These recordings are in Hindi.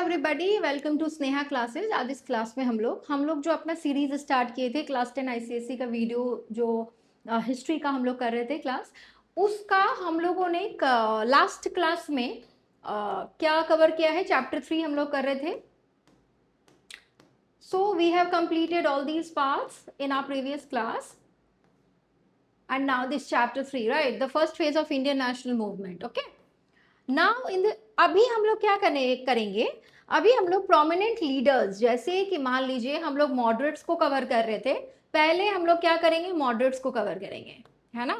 Everybody, welcome to Sneha classes. आज इस क्लास में हम लोग जो अपना सीरीज स्टार्ट किए थे क्लास 10 आईसीएसई का वीडियो जो हिस्ट्री का हम लोग कर रहे थे क्लास, उसका हम लोगों ने लास्ट क्लास में क्या कवर किया है। चैप्टर 3 हम लोग कर रहे थे। So we have completed all these parts in our previous class and now this chapter 3, right, the first phase of Indian national movement. Okay, now in the अभी हम लोग क्या करेंगे। अभी हम लोग प्रोमिनेंट लीडर्स, जैसे कि मान लीजिए हम लोग मॉडरेट्स को कवर कर रहे थे, पहले हम लोग क्या करेंगे, मॉडरेट्स को कवर करेंगे, है ना।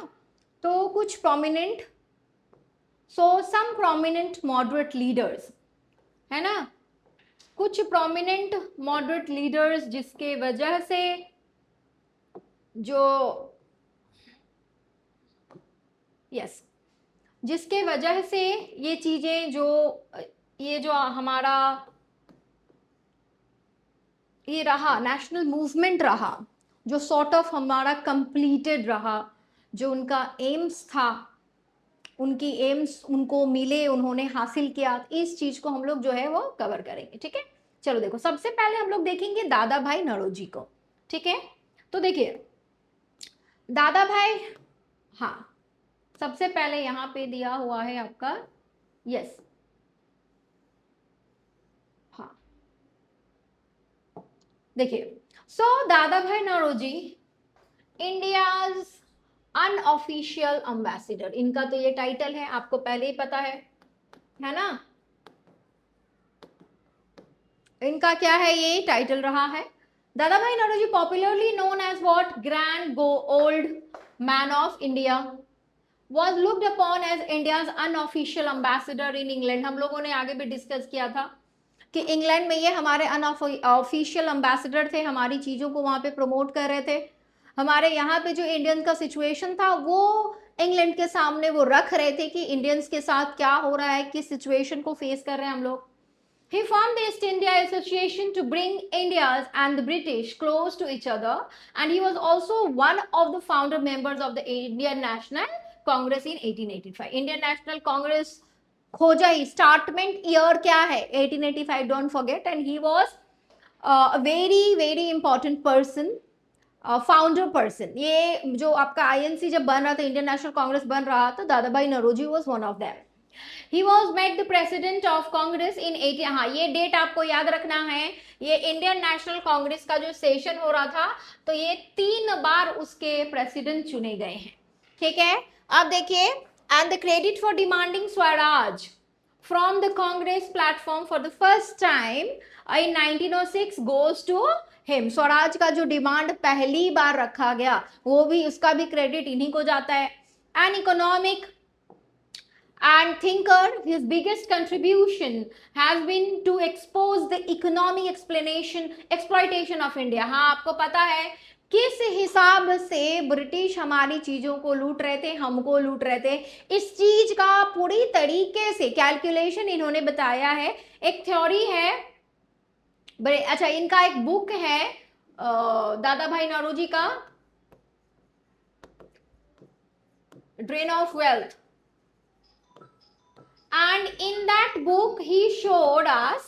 तो कुछ prominent, some prominent moderate leaders, है ना, कुछ प्रोमिनेंट मॉडरेट लीडर्स जिसके वजह से जिसके वजह से ये चीजें जो हमारा ये रहा नेशनल मूवमेंट रहा, जो सॉर्ट ऑफ हमारा कंप्लीटेड रहा, जो उनका एम्स था, उनकी एम्स उनको मिले, उन्होंने हासिल किया, इस चीज को हम लोग जो है वो कवर करेंगे। ठीक है, चलो देखो, सबसे पहले हम लोग देखेंगे दादा भाई नौरोजी को। ठीक है, तो देखिए दादा भाई, हाँ, सबसे पहले यहां पे दिया हुआ है आपका, यस, हाँ, देखिए, सो दादा भाई नौरोजी इंडियाज अनऑफिशियल एम्बेसडर, इनका तो ये टाइटल है, आपको पहले ही पता है ना, इनका क्या है, ये टाइटल रहा है। Dadabhai Naoroji popularly known as what, grand old man of India, was looked upon as India's unofficial ambassador in England। हम लोगों ने आगे भी डिस्कस किया था कि इंग्लैंड में ये हमारे अनऑफिशियल एम्बेसडर थे, हमारी चीज़ों को वहाँ पे प्रमोट कर रहे थे। हमारे यहाँ पे जो इंडियन का सिचुएशन था वो इंग्लैंड के सामने वो रख रहे थे कि इंडियंस के साथ क्या हो रहा है, किस सिचुएशन को फेस कर रहे हैं हम लोग। He formed the East India Association to bring India's and the British close to each other, and he was also one of the founder members of the Indian National Congress in 1885। Indian National Congress खोजा ही, स्टार्टमेंट ईयर क्या है, 1885, don't forget, and he was a very very important person, founder person. ये जो आपका आईएनसी जब बन रहा था, इंडियन नेशनल कांग्रेस बन रहा था, Dadabhai Naoroji was one of them. He was made the president of Congress in 18, हाँ, ये डेट आपको याद रखना है। ये इंडियन नेशनल कांग्रेस का जो सेशन हो रहा था, तो ये 3 बार उसके प्रेसिडेंट चुने गए हैं। ठीक है, अब देखिए, and the credit for demanding swaraj from the Congress platform for the first time इन 1906 गोज टू हिम। स्वराज का जो डिमांड पहली बार रखा गया, वो भी, उसका भी क्रेडिट इन्हीं को जाता है। An economic and thinker, his biggest contribution has been to expose the economic exploitation of India। हाँ, आपको पता है किस हिसाब से ब्रिटिश हमारी चीजों को लूट रहे थे, हमको लूट रहे थे, इस चीज का पूरी तरीके से कैलकुलेशन इन्होंने बताया है। एक थ्योरी है, अच्छा, इनका एक बुक है दादा भाई नौरोजी का, drain of wealth, and in that book he showed us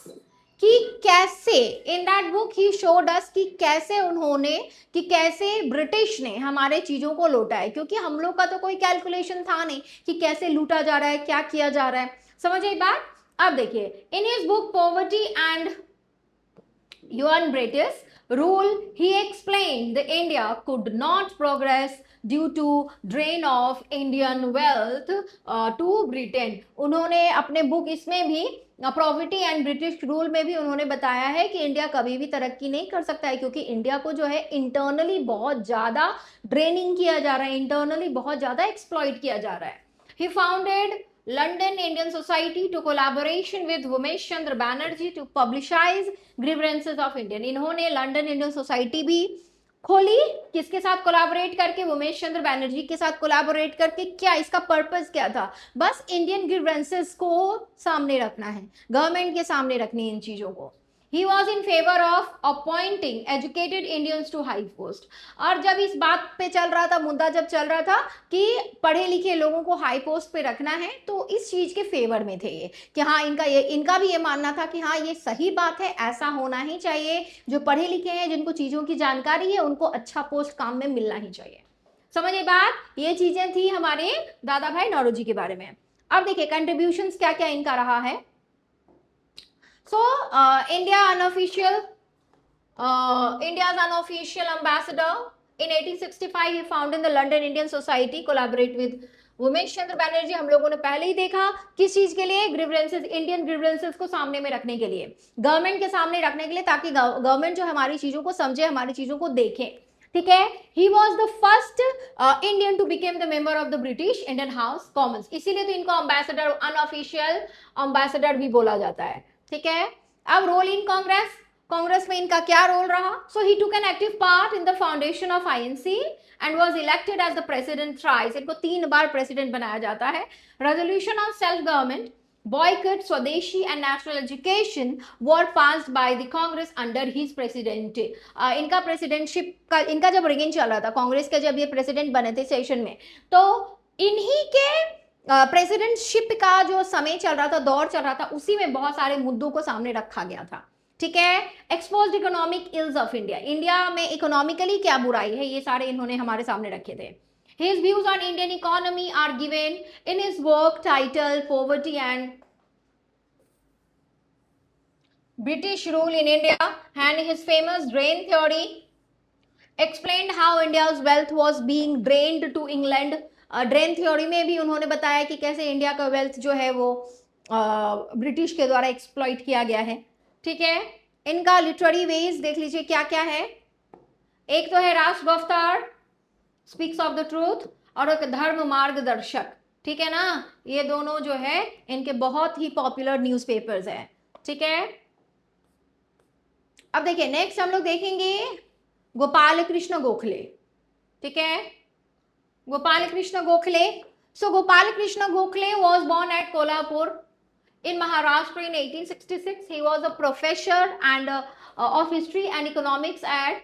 कि कैसे, in that book he showed us कि कैसे उन्होंने, कि कैसे ब्रिटिश ने हमारे चीजों को लूटा है, क्योंकि हम लोग का तो कोई कैलकुलेशन था नहीं कि कैसे लूटा जा रहा है, क्या किया जा रहा है। समझ आई बात। अब देखिए, in his book poverty and UN British rule, he explained the India could not progress due to drain of Indian wealth to Britain। उन्होंने अपने बुक इसमें भी पॉवर्टी एंड ब्रिटिश रूल में भी उन्होंने बताया है कि इंडिया कभी भी तरक्की नहीं कर सकता है, क्योंकि इंडिया को जो है इंटरनली बहुत ज्यादा ड्रेनिंग किया जा रहा है, इंटरनली बहुत ज्यादा एक्सप्लॉइट किया जा रहा है। He founded London Indian Society to collaboration with Umesh Chandra Banerjee to publicize grievances of Indian। इन्होंने लंदन इंडियन सोसाइटी भी खोली, किसके साथ कोलैबोरेट करके, उमेश चंद्र बैनर्जी के साथ कोलैबोरेट करके। क्या इसका पर्पस क्या था, बस इंडियन ग्रीवेंसेस को सामने रखना है, गवर्नमेंट के सामने रखनी है इन चीजों को। He was in favor of appointing educated Indians to high post. और जब इस बात पे चल रहा था, मुद्दा जब चल रहा था कि पढ़े लिखे लोगों को हाई पोस्ट पे रखना है, तो इस चीज के फेवर में थे ये कि हाँ इनका भी ये मानना था कि हाँ ये सही बात है, ऐसा होना ही चाहिए, जो पढ़े लिखे हैं जिनको चीजों की जानकारी है उनको अच्छा पोस्ट काम में मिलना ही चाहिए। समझिए बात, ये चीजें थी हमारे दादा भाई नौरोजी के बारे में। अब देखिए कंट्रीब्यूशंस क्या क्या इनका रहा है। So India's unofficial ambassador in 1865 he founded the London Indian Society, collaborate with Umesh Chandra Banerjee. हम लोगों ने पहले ही देखा किस चीज के लिए, ग्रीवेंसेस, इंडियन ग्रीवेंसेस को सामने में रखने के लिए, गवर्नमेंट के सामने रखने के लिए, ताकि गवर्नमेंट जो हमारी चीजों को समझे, हमारी चीजों को देखे। ठीक है, he was the first Indian to became the member of the British Indian House Commons, इसीलिए तो इनको अम्बेसडर, अनऑफिशियल अम्बेसडर भी बोला जाता है। ठीक है, अब रोल इन कांग्रेस, कांग्रेस में इनका क्या रोल रहा। So he took an active part in the foundation of INC and was elected as the president thrice, इनको 3 बार प्रेसिडेंट बनाया जाता है। Resolution on self government, boycott, Swadeshi and national education were passed by the Congress under his president. इनका प्रेसिडेंटशिप का, इनका जब रेगन चल रहा था, कांग्रेस के जब ये प्रेसिडेंट बने थे सेशन में, तो इन्हीं के प्रेसिडेंटशिप का जो समय चल रहा था, दौर चल रहा था, उसी में बहुत सारे मुद्दों को सामने रखा गया था। ठीक है, exposed economic ills of India, India में इकोनॉमिकली क्या बुराई है, ये सारे इन्होंने हमारे सामने रखे थे। His views on Indian economy are given in his work titled Poverty and British Rule in India, and his famous drain theory explained how India's wealth was being drained to England। Drain theory में भी उन्होंने बताया कि कैसे इंडिया का वेल्थ जो है वो ब्रिटिश के द्वारा एक्सप्लॉइट किया गया है। ठीक है, इनका लिटरेरी वेज देख लीजिए क्या क्या है। एक तो है राष्ट्र अवतार, स्पीक्स ऑफ द ट्रूथ, और एक धर्म मार्गदर्शक। ठीक है ना, ये दोनों जो है इनके बहुत ही पॉपुलर न्यूज़पेपर्स हैं। ठीक है, अब देखिए नेक्स्ट हम लोग देखेंगे गोपाल कृष्ण गोखले। ठीक है, Gopal Krishna Gokhale. So Gopal Krishna Gokhale was born at Kolhapur in Maharashtra in 1866. He was a professor and of history and economics at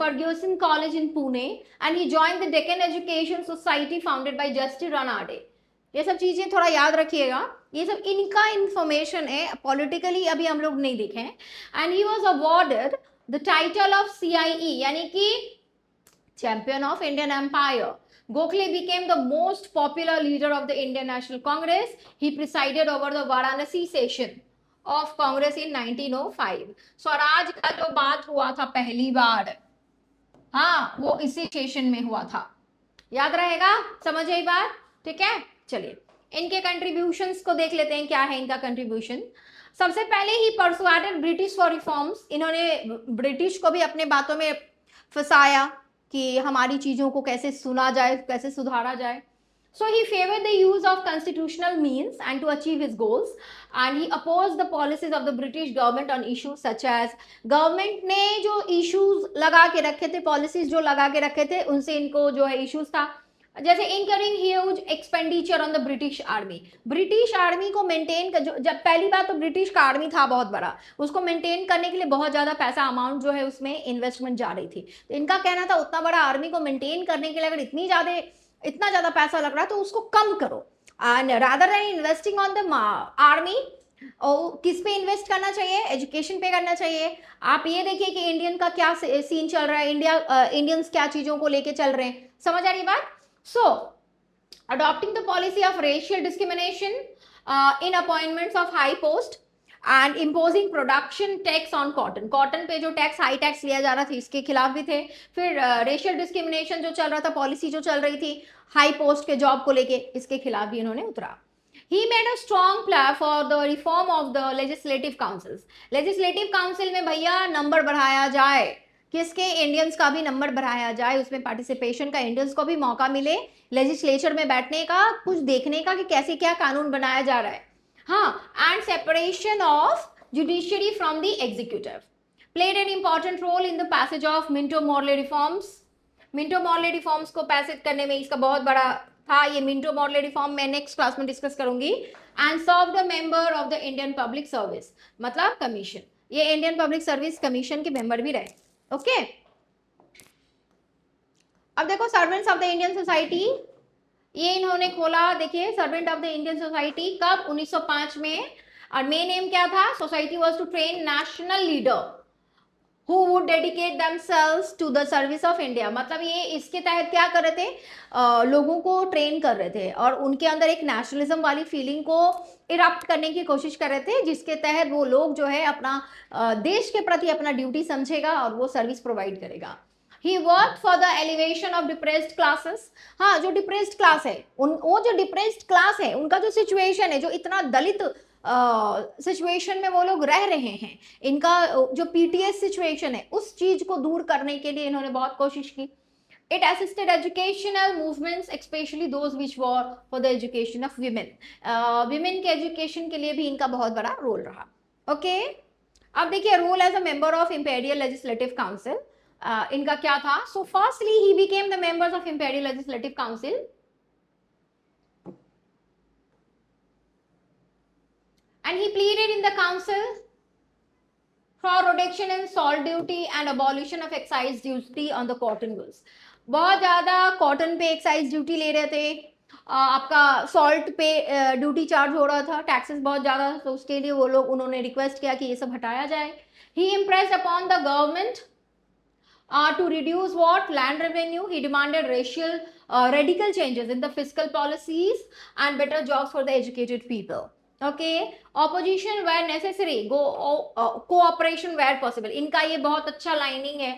Ferguson College in Pune, and he joined the Deccan Education Society founded by Justice Ranade. ये सब चीजें थोड़ा याद रखिएगा, ये सब इनका इंफॉर्मेशन है, पॉलिटिकली अभी हम लोग नहीं देखे। And he was awarded the title of CIE, यानी कि champion of Indian Empire. Gokhale became the most popular leader of the Indian National Congress. He presided over the Varanasi session of Congress in 1905. Swaraj का जो बात हुआ था पहली बार, हाँ वो इसी सेशन में हुआ था, याद रहेगा, समझ आई बात। ठीक है, चलिए इनके कंट्रीब्यूशंस को देख लेते हैं, क्या है इनका कंट्रीब्यूशन। सबसे पहले ही परसुएडेड ब्रिटिश फॉर रिफॉर्म्स, इन्होंने ब्रिटिश को भी अपने बातों में फंसाया कि हमारी चीजों को कैसे सुना जाए, कैसे सुधारा जाए। So he favour the use of constitutional means and to achieve his goals, and he oppose the policies of the British government on issues such as, government ने जो इशूज लगा के रखे थे, पॉलिसीज जो लगा के रखे थे, उनसे इनको जो है इशूज था, जैसे incurring huge expenditure on the British army. British army को मेंटेन कर, जब पहली बात तो ब्रिटिश का आर्मी था बहुत बड़ा, उसको मेंटेन करने के लिए बहुत ज्यादा पैसा अमाउंट जो है उसमें इन्वेस्टमेंट जा रही थी। तो इनका कहना था उतना बड़ा आर्मी को मेंटेन करने के लिए अगर इतना ज्यादा पैसा लग रहा है तो उसको कम करो, and rather than investing on the army, और किस पे इन्वेस्ट करना चाहिए, एजुकेशन पे करना चाहिए। आप ये देखिए कि इंडियन का क्या सीन चल रहा है, इंडियंस क्या चीजों को लेके चल रहे हैं, समझ आ रही बात। So, adopting the policy of racial discrimination in appointments of high post and imposing production tax on cotton. Cotton पे जो टैक्स, हाई टैक्स लिया जा रहा था, इसके खिलाफ भी थे। फिर रेशियल डिस्क्रिमिनेशन जो चल रहा था, पॉलिसी जो चल रही थी हाई पोस्ट के जॉब को लेके, इसके खिलाफ भी इन्होंने उतरा। He made a strong plan for the reform of the legislative councils. Legislative council में भैया नंबर बढ़ाया जाए, किसके, इंडियंस का भी नंबर बढ़ाया जाए, उसमें पार्टिसिपेशन का, इंडियंस को भी मौका मिले लेजिस्लेचर में बैठने का, कुछ देखने का कि कैसे क्या कानून बनाया जा रहा है। हाँ, and separation of judiciary from the executive, played an important role in the passage of Minto Morley reforms. Minto Morley reforms को पैसेज करने में इसका बहुत बड़ा था, ये मिंटो मॉर्ले रिफॉर्म मैं नेक्स्ट क्लास में डिस्कस करूंगी। And serve the member of the Indian public service, मतलब कमीशन। ये इंडियन पब्लिक सर्विस कमीशन के मेंबर भी रहे। ओके, अब देखो servants of the Indian society, ये इन्होंने खोला। देखिए servant of the Indian society कब, 1905 में। और मेन एम क्या था, society was to train national leader who would dedicate themselves to the service of India। मतलब ये इसके तहत क्या कर रहे थे, लोगों को ट्रेन कर रहे थे और उनके अंदर एक नेशनलिज्म वाली फीलिंग को इरप्ट करने की कोशिश कर रहे थे, जिसके तहत वो लोग जो है अपना देश के प्रति अपना ड्यूटी समझेगा और वो सर्विस प्रोवाइड करेगा। He worked for the elevation of depressed classes। हाँ, जो डिप्रेस्ड क्लास है, वो जो डिप्रेस्ड क्लास है उनका जो सिचुएशन है, जो इतना दलित सिचुएशन में वो लोग रह रहे हैं, इनका जो पीटीएस सिचुएशन है उस चीज को दूर करने के लिए इन्होंने बहुत कोशिश की। It assisted educational movements specially those which were for the education of women. Women के एजुकेशन के लिए भी इनका बहुत बड़ा रोल रहा। ओके, अब देखिए role as a member of imperial legislative council, इनका क्या था। So firstly he became the members of imperial legislative council and he pleaded in the council for reduction in salt duty and abolition of excise duty on the cotton goods। बहुत ज्यादा कॉटन पे एक्साइज ड्यूटी ले रहे थे, आपका सॉल्ट पे ड्यूटी चार्ज हो रहा था, टैक्सेस बहुत ज्यादा, तो उसके लिए वो लोग उन्होंने रिक्वेस्ट किया कि ये सब हटाया जाए। He impressed upon the government to reduce what, land revenue। he demanded radical changes in the fiscal policies and better jobs for the educated people। okay, opposition where necessary, cooperation where possible। इनका ये बहुत अच्छा लाइनिंग है,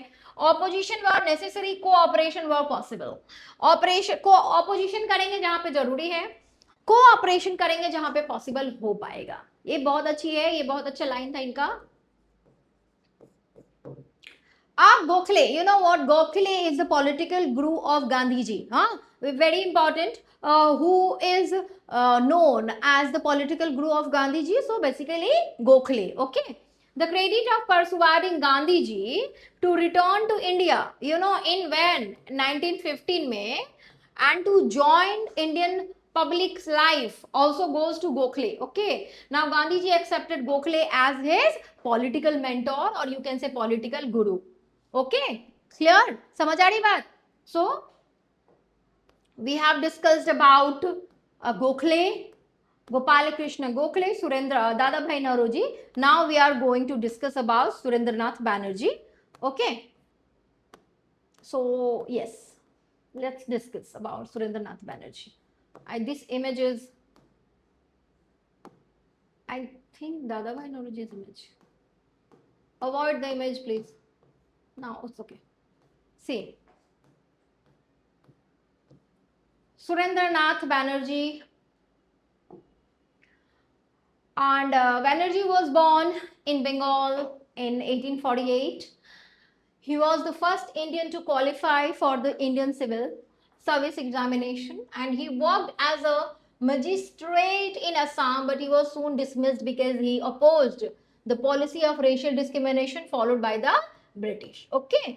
opposition where necessary, cooperation where possible। opposition करेंगे जहां पे जरूरी है, cooperation करेंगे जहां पे possible हो पाएगा। ये बहुत अच्छी है, ये बहुत अच्छा लाइन था इनका। Gokhale, you know what, Gokhale is the political guru of Gandhiji, very important, who is known as the political guru of Gandhiji, so basically Gokhale। okay, the credit of persuading Gandhiji to return to India, you know, in when 1915 में, and to join Indian public life also goes to Gokhale। okay, now Gandhiji accepted Gokhale as his political mentor, or you can say political guru। Okay, clear, समझ आ रही बात। So we have discussed about Gokhale, Gopal Krishna Gokhale, Surendra Dadabhai Naoroji. Now we are going to discuss about Surendranath Banerjee. Okay, so yes, let's discuss about Surendranath Banerjee. This image is, I think Dadabhai Naoroji's image। Avoid the image please. Now it's okay। See, Surendranath Banerjee, and Banerjee was born in Bengal in 1848। He was the first Indian to qualify for the Indian Civil Service examination, and he worked as a magistrate in Assam, but he was soon dismissed because he opposed the policy of racial discrimination followed by the British। okay,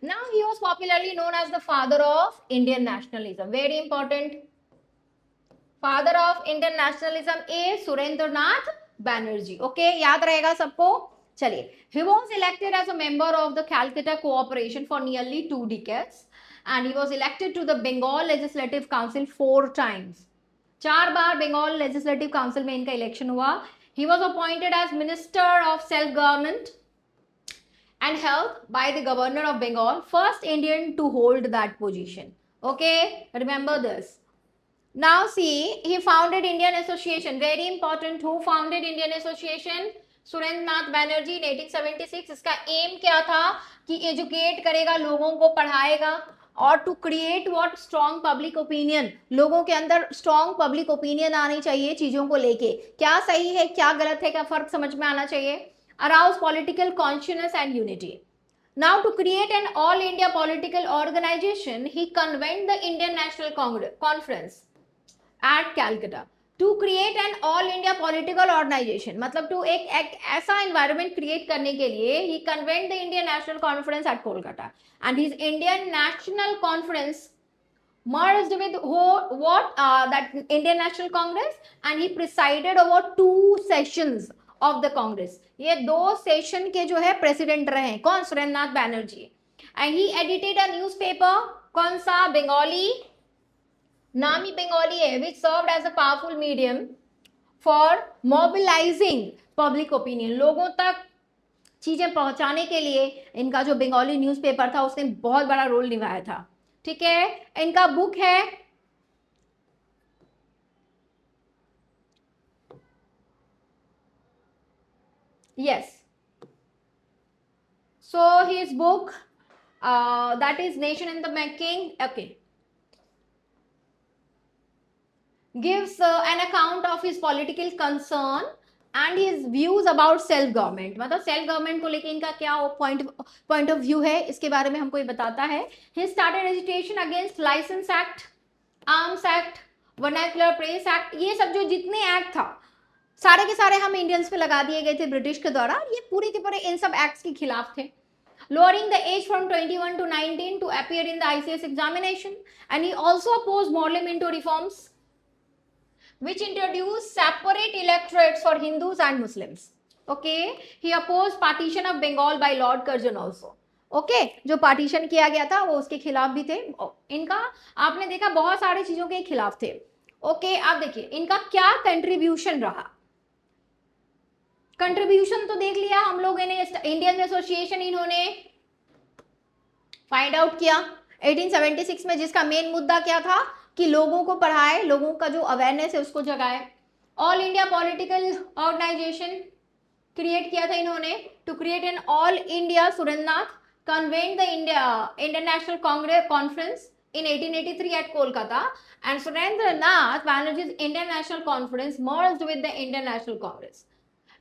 now he was popularly known as the father of Indian nationalism। very important, father of Indian nationalism is Surendranath Banerjee। okay, याद रहेगा सबको। चलिए, he was elected as a member of the Calcutta Cooperation for nearly 2 decades, and he was elected to the Bengal Legislative Council 4 times। 4 bar Bengal legislative council में इनका इलेक्शन हुआ। he was appointed as minister of self government and health by the governor of Bengal, first Indian to hold that position। okay, remember this। now see, he founded Indian Association। very important, who founded Indian Association? Surendranath Banerjee in 1876। इसका एम क्या था कि एजुकेट करेगा, लोगों को पढ़ाएगा, और to create what, strong public opinion. लोगों के अंदर स्ट्रॉन्ग पब्लिक ओपिनियन आनी चाहिए चीजों को लेके, क्या सही है क्या गलत है, क्या फर्क समझ में आना चाहिए। arouse political consciousness and unity। now to create an all India political organization, he convened the Indian National Conference at Calcutta to create an all India political organization। मतलब to एक ऐसा environment create करने के लिए he convened the Indian National Conference at Kolkata, and his Indian National Conference merged with that Indian National Congress, and he presided over 2 sessions of the Congress. ये 2 सेशन के जो है प्रेसिडेंट रहे हैं, कौन? Surendranath Banerjee. And he edited a newspaper, कौन सा? बंगाली, नाम ही बंगाली है, which served as a powerful medium for mobilising public opinion. लोगों तक चीजें पहुंचाने के लिए इनका जो बंगाली न्यूज़पेपर था उसने बहुत बड़ा रोल निभाया था। ठीक है, इनका बुक है yes, so his book that is Nation in the Making, okay, gives an account of his political concern and his views about self government। मतलब सेल्फ गवर्नमेंट को लेके इनका क्या पॉइंट ऑफ व्यू है, इसके बारे में हमको ये बताता है। he started agitation against license act, arms act, vernacular press act, ये सब जो जितने एक्ट था सारे के सारे हम इंडियंस पे लगा दिए गए थे ब्रिटिश के द्वारा। ये पूरे के पूरे इन सब एक्ट्स के खिलाफ थे। Lowering the age from 21 to 19 to appear in the ICS examination, and he also opposed parliamentary reforms which introduced separate electorates for Hindus and Muslims. Okay, he opposed partition of Bengal by Lord Curzon also. Okay, जो पार्टीशन किया गया था वो उसके खिलाफ भी थे। इनका आपने देखा बहुत सारी चीजों के खिलाफ थे। ओके, आप देखिए इनका क्या कंट्रीब्यूशन रहा। कंट्रीब्यूशन तो देख लिया हम लोगों ने, इंडियन एसोसिएशन इन्होंने फाइंड आउट किया 1876 में, जिसका मेन मुद्दा क्या था कि लोगों को पढ़ाए, लोगों का जो अवेयरनेस है उसको जगाए। All India political organisation create किया था इन्होंने, to create an all India. Surendranath convened the International Congress Conference in 1883 at Kolkata, and Surendranath Banerjee's Indian National Conference merged with the Indian National Congress।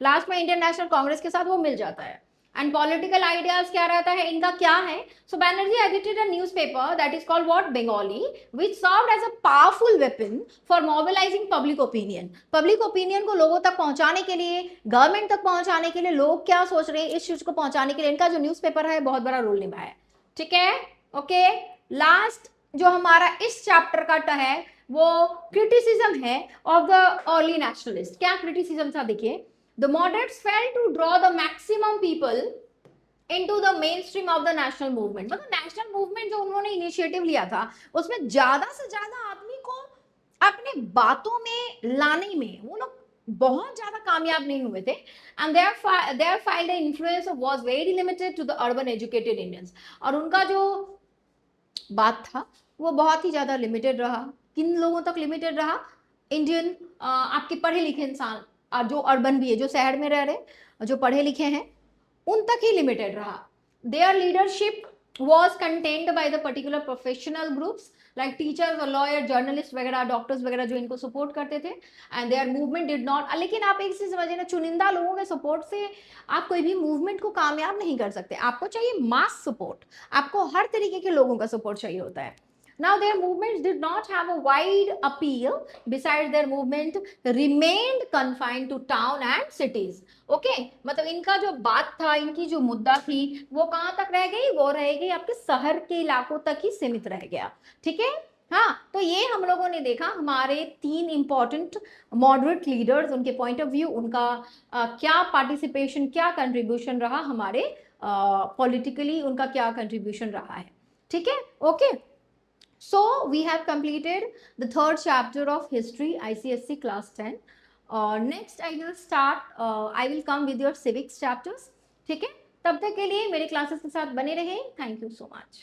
Last में इंडियन नेशनल कांग्रेस के साथ वो मिल जाता है। एंड पॉलिटिकल आइडियाज क्या रहता है इनका, क्या है? So Banerjee edited a newspaper that is called what? Bengalee, which served as a powerful weapon for mobilising public opinion. Public opinion को लोगों तक पहुंचाने के लिए, गवर्नमेंट तक पहुंचाने के लिए, लोग क्या सोच रहे हैं इस चीज को पहुंचाने के लिए इनका जो न्यूज़पेपर है बहुत बड़ा रोल निभाया। ठीक है, ओके। लास्ट जो हमारा इस चैप्टर का है वो क्रिटिसिज्म है ऑफ द अर्ली नेशनलिस्ट। क्या क्रिटिसिज्म था? देखिए, the moderates failed to draw the maximum people into the mainstream of the national movement। मतलब नेशनल मूवमेंट जो उन्होंने इनिशिएटिव लिया था उसमें ज्यादा से ज्यादा आदमी को अपने बातों में लाने में वो लोग बहुत ज्यादा कामयाब नहीं हुए थे। And their filed influence was very limited to the urban educated Indians। और उनका जो बात था वो बहुत ही ज्यादा लिमिटेड रहा। किन लोगों तक लिमिटेड रहा? इंडियन आपके पढ़े लिखे इंसान, जो अर्बन भी है, जो शहर में रह रहे, जो पढ़े लिखे हैं, उन तक ही लिमिटेड रहा। Their leadership was contained by the particular professional groups like teachers और लॉयर, जर्नलिस्ट वगैरह, डॉक्टर्स वगैरह जो इनको सपोर्ट करते थे। And their movement did not, लेकिन आप एक चीज समझिए ना, चुनिंदा लोगों के सपोर्ट से आप कोई भी मूवमेंट को कामयाब नहीं कर सकते। आपको चाहिए मास सपोर्ट, आपको हर तरीके के लोगों का सपोर्ट चाहिए होता है। Now their movements did not have a wide appeal. Besides, their movement remained confined to town and cities. Okay, मतलब इनका जो बात था, इनकी जो मुद्दा थी वो कहाँ तक रह गई? वो रह गई आपके शहर के इलाकों तक ही सीमित रह गया। ठीक है, हाँ, तो ये हम लोगों ने देखा हमारे 3 इंपॉर्टेंट मॉडरेट लीडर्स, उनके पॉइंट ऑफ व्यू, उनका क्या पार्टिसिपेशन, क्या कंट्रीब्यूशन रहा हमारे पॉलिटिकली, उनका क्या कंट्रीब्यूशन रहा है। ठीक है, okay. So we have completed the 3rd chapter of history ICSE class 10। Next I will start, I will come with your civics chapters। ठीक है, तब तक के लिए मेरे क्लासेस के साथ बने रहे। Thank you so much.